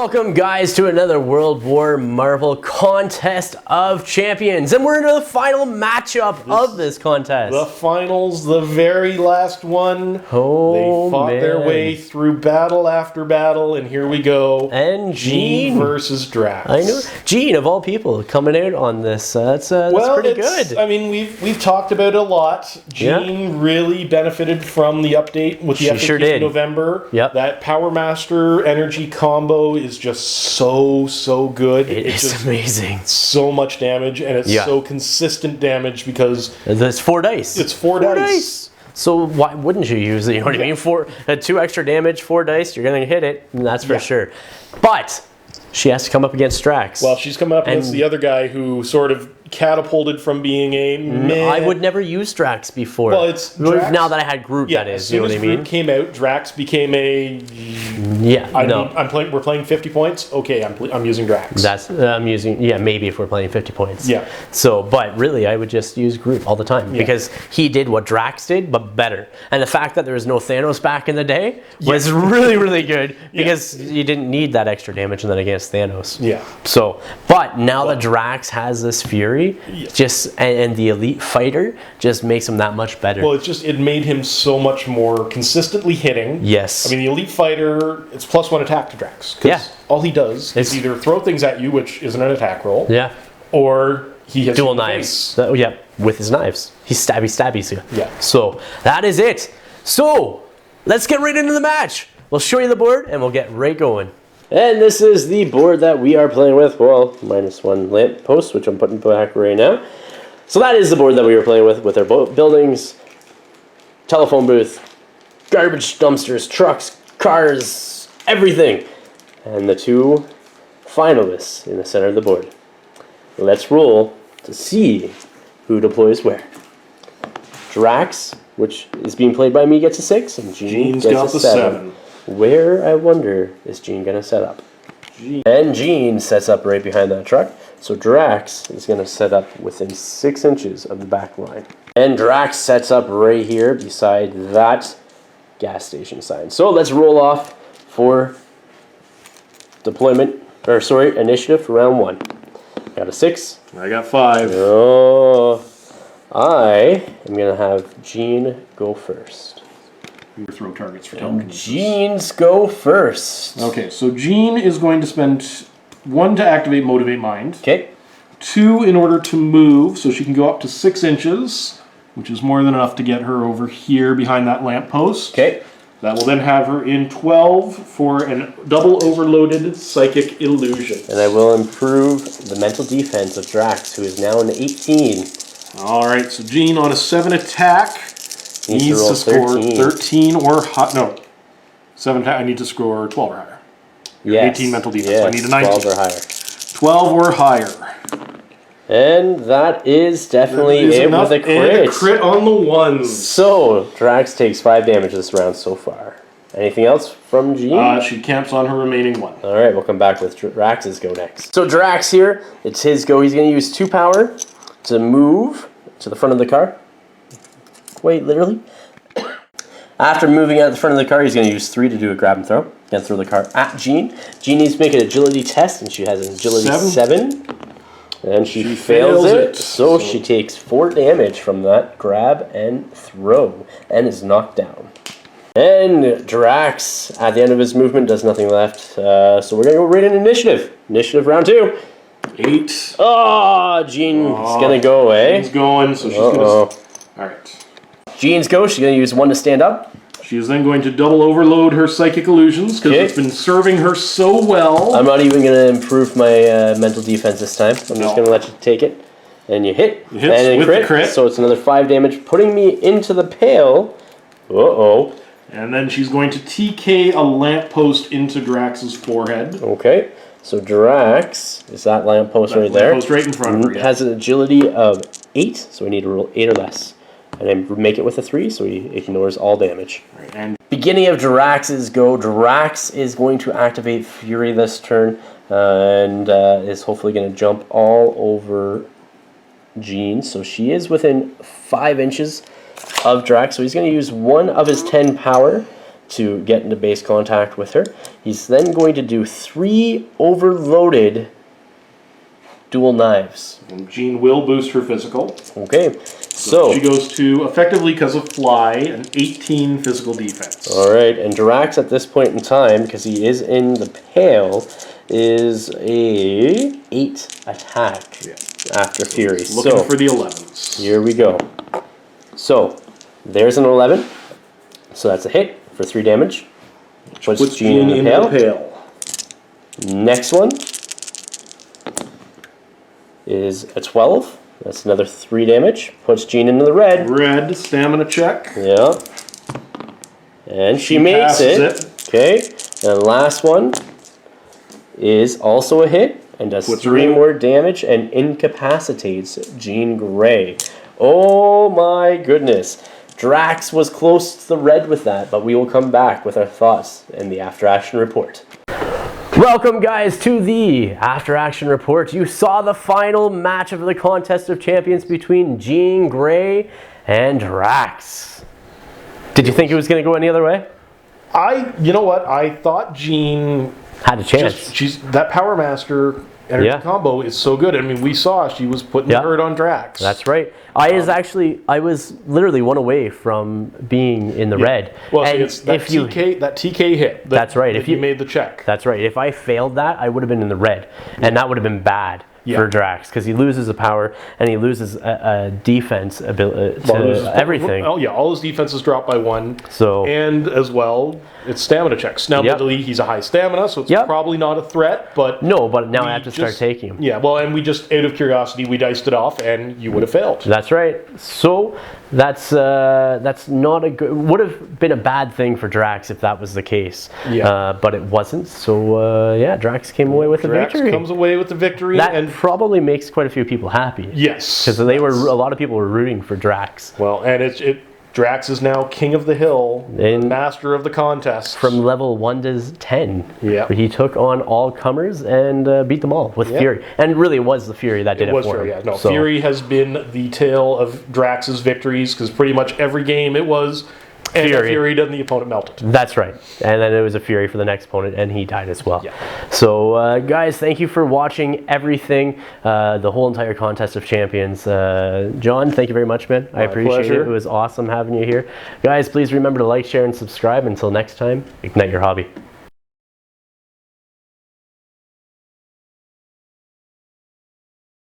Welcome, guys, to another World War Marvel Contest of Champions. And we're into the final matchup of this contest. The finals, the very last one. Oh, they fought their way through battle after battle, and here we go. And Jean versus Drax. I know. Jean, of all people, coming out on this. That's pretty good. I mean, we've talked about it a lot. Jean really benefited from the update with the FAQ in November. Yep. That Power Master energy combo is just so good. It's amazing. So much damage, and it's so consistent damage because it's 4 dice. It's four dice. So why wouldn't you use it? You know what I mean? 2 extra damage, 4 dice. You're gonna hit it, and that's for sure. But she has to come up against Drax. Well, she's coming up against the other guy who sort of catapulted from being a meh. I would never use Drax before. Well, it's Drax. Now that I had Groot, that is. You know what I mean? Groot came out, Drax became a. We're playing 50 points. Okay, I'm using Drax. I'm using maybe if we're playing 50 points. Yeah. So, but really, I would just use Groot all the time because he did what Drax did, but better. And the fact that there was no Thanos back in the day was really good because you didn't need that extra damage and then against Thanos. Yeah. So, but now that Drax has this Fury, and the elite fighter just makes him that much better. Well, it made him so much more consistently hitting. Yes. I mean, the elite fighter, it's +1 attack to Drax. Yeah. All he does is either throw things at you, which isn't an attack roll. Yeah. Or he hits dual knives. With his knives. He's stabby. Yeah. So that is it. So let's get right into the match. We'll show you the board and we'll get right going. And this is the board that we are playing with. Well, -1 lamp post, which I'm putting back right now. So that is the board that we were playing with our buildings, telephone booth, garbage dumpsters, trucks, cars, everything. And the 2 finalists in the center of the board. Let's roll to see who deploys where. Drax, which is being played by me, gets a 6, and Jean's gets a 7. Where, I wonder, is Jean going to set up? And Jean sets up right behind that truck. So Drax is going to set up within 6 inches of the back line. And Drax sets up right here beside that gas station sign. So let's roll off for initiative for round 1. Got a 6. I got 5. Oh, I am going to have Jean go first. Throw targets for telekinesis. Jean's go first. Okay, so Jean is going to spend 1 to activate Motivate Mind. Okay. 2 in order to move, so she can go up to 6 inches, which is more than enough to get her over here behind that lamppost. Okay. That will then have her in 12 for a double overloaded Psychic Illusion. And I will improve the mental defense of Drax, who is now an 18. Alright, so Jean on a 7 attack needs to score 13 or higher. No, 7 attack, I need to score 12 or higher. Yes. 18 mental defense, so I need a 19. 12 or higher. 12 or higher. And that is definitely it with a crit. And a crit on the 1s. So, Drax takes 5 damage this round so far. Anything else from Jean? She camps on her remaining 1. Alright, we'll come back with Drax's go next. So Drax here, it's his go. He's going to use 2 power to move to the front of the car. Quite literally. After moving out the front of the car, he's going to use 3 to do a grab and throw. Going to throw the car at Jean. Jean needs to make an agility test, and she has an agility 7. And she fails it. So she takes 4 damage from that grab and throw, and is knocked down. And Drax, at the end of his movement, does nothing left. So we're going to go right in initiative. Initiative round 2. 8. Oh, Jean's going to go away. Jean's going, so she's going to... Alright. Jean's go. She's going to use 1 to stand up. She is then going to double overload her Psychic Illusions, because it's been serving her so well. I'm not even going to improve my mental defense this time. I'm just going to let you take it. And you hit. It hits and with the crit. So it's another 5 damage, putting me into the pale. Uh-oh. And then she's going to TK a lamppost into Drax's forehead. Okay. So Drax is that lamppost right there. Lamppost right in front of her, has an agility of 8, so we need to roll 8 or less. And then make it with a 3, so he ignores all damage. Right, and beginning of Drax's go. Drax is going to activate Fury this turn, and is hopefully going to jump all over Jean. So she is within 5 inches of Drax. So he's going to use 1 of his 10 power to get into base contact with her. He's then going to do 3 overloaded dual knives. And Jean will boost her physical. Okay, so she goes to, effectively because of fly, an 18 physical defense. All right, and Drax at this point in time, because he is in the pale, is a 8 attack after Fury. Looking for the 11s. Here we go. So, there's an 11. So that's a hit for 3 damage. Puts Jean in the pale. Next one is a 12. That's another 3 damage. Puts Jean into the red. Red, stamina check. Yeah. And she makes it. Okay. And the last one is also a hit and does 3 more damage and incapacitates Jean Grey. Oh my goodness. Drax was close to the red with that, but we will come back with our thoughts in the After Action Report. Welcome, guys, to the After Action Report. You saw the final match of the Contest of Champions between Jean Grey and Drax. Did you think it was going to go any other way? You know what? I thought Jean had a chance. She's that Power Master energy combo is so good. I mean, we saw she was putting the hurt on Drax. That's right. I was literally 1 away from being in the red. Well, and it's that TK hit. That's right. If you made the check. That's right. If I failed that, I would have been in the red, and that would have been bad for Drax because he loses a power and he loses a defense ability to everything. Oh yeah, all his defenses drop by 1. So and as well, it's stamina checks. Now, luckily, he's a high stamina, so it's probably not a threat. But no, but now I have to start taking him. Yeah, well, and we just out of curiosity we diced it off, and you would have failed. That's right. So that's not a good. Would have been a bad thing for Drax if that was the case. Yeah. But it wasn't. So Drax came away with the victory. Drax comes away with the victory, and probably makes quite a few people happy. Yes, because a lot of people were rooting for Drax. Well, and Drax is now king of the hill, master of the contest. From level 1 to 10. Yeah. He took on all comers and beat them all with Fury. And really it was the Fury that did it for him. Yeah. No, Fury has been the tale of Drax's victories because pretty much every game it was Fury done, the opponent melted. That's right. And then it was a Fury for the next opponent, and he died as well. Yeah. So, guys, thank you for watching everything, the whole entire Contest of Champions. John, thank you very much, man. I appreciate it. It was awesome having you here. Guys, please remember to like, share, and subscribe. Until next time, ignite your hobby.